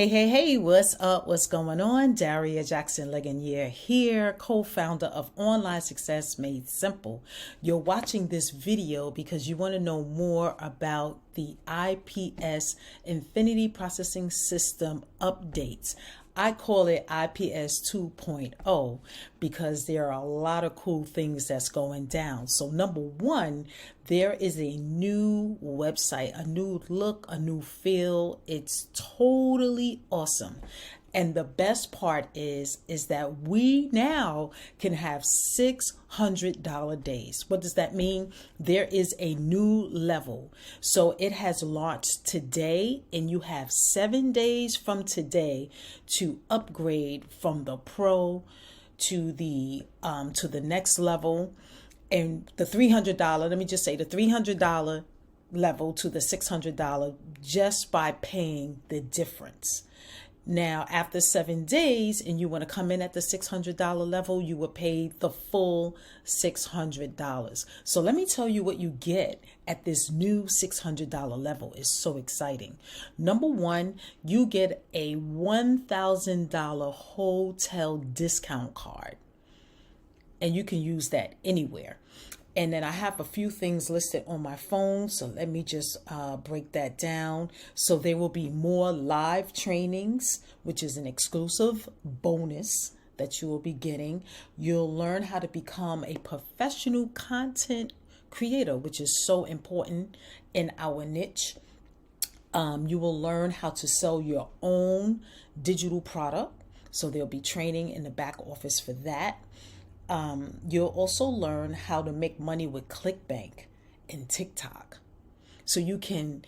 Hey, what's up? What's going on? Daria Jackson-Leganier here, co-founder of Online Success Made Simple. You're watching this video because you want to know more about the IPS Infinity Processing System updates. I call it IPS 2.0 because there are a lot of cool things that's going down. So number one, there is a new website, a new look, a new feel. It's totally awesome. And the best part is that we now can have $600 days. What does that mean? There is a new level. So it has launched today, and you have 7 days from today to upgrade from the Pro to the next level. And the $300, let me just say the $300 level to the $600 just by paying the difference. Now, after 7 days and you want to come in at the $600 level, you will pay the full $600. So let me tell you what you get at this new $600 level. It's so exciting. Number one, you get a $1,000 hotel discount card, and you can use that anywhere. And then I have a few things listed on my phone. So let me just break that down. So there will be more live trainings, which is an exclusive bonus that you will be getting. You'll learn how to become a professional content creator, which is so important in our niche. You will learn how to sell your own digital product. So there'll be training in the back office for that. You'll also learn how to make money with ClickBank and TikTok. So you can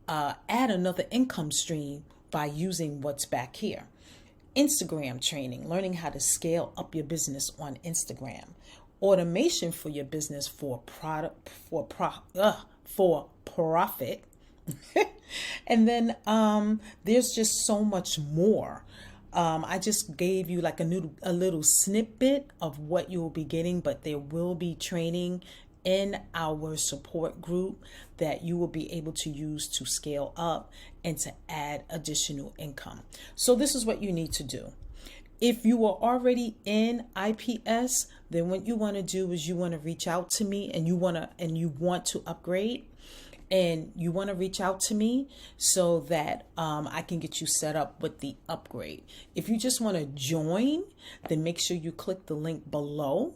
add another income stream by using what's back here. Instagram training, learning how to scale up your business on Instagram. Automation for your business for profit. And then there's just so much more. I just gave you like a little snippet of what you will be getting, but there will be training in our support group that you will be able to use to scale up and to add additional income. So this is what you need to do. If you are already in IPS, then what you want to do is you want to reach out to me, and you want to upgrade. And you want to reach out to me so that I can get you set up with the upgrade. If you just want to join, then make sure you click the link below.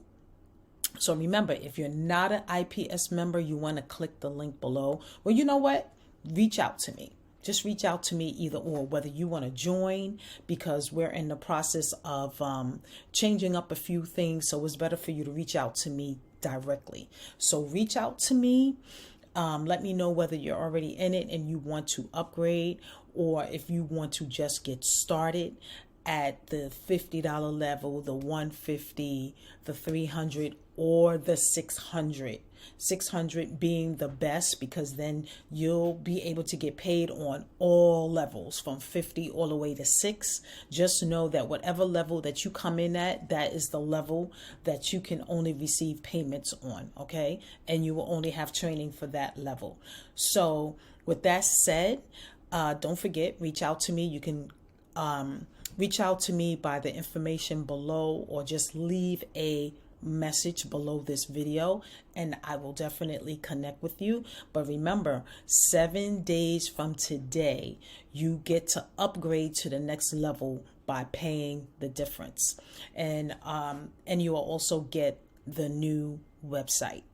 So remember, if you're not an IPS member, you want to click the link below. Well, you know what? Reach out to me. Just reach out to me either or, whether you want to join, because we're in the process of changing up a few things. So it's better for you to reach out to me directly. So reach out to me. Let me know whether you're already in it and you want to upgrade, or if you want to just get started at the $50 level, the $150, the $300, or the $600. $600 being the best, because then you'll be able to get paid on all levels from 50 all the way to 6. Just know that whatever level that you come in at, that is the level that you can only receive payments on, okay? And you will only have training for that level. So with that said, don't forget, reach out to me. You can reach out to me by the information below, or just leave a message below this video and I will definitely connect with you. But remember, 7 days from today, you get to upgrade to the next level by paying the difference. And you will also get the new website,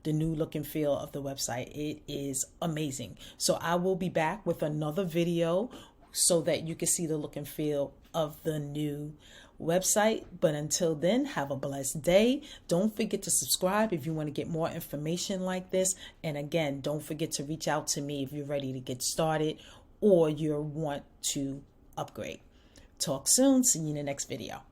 the new look and feel of the website. It is amazing. So I will be back with another video so that you can see the look and feel of the new website. But until then, have a blessed day. Don't forget to subscribe if you want to get more information like this. And again, don't forget to reach out to me if you're ready to get started or you want to upgrade. Talk soon. See you in the next video.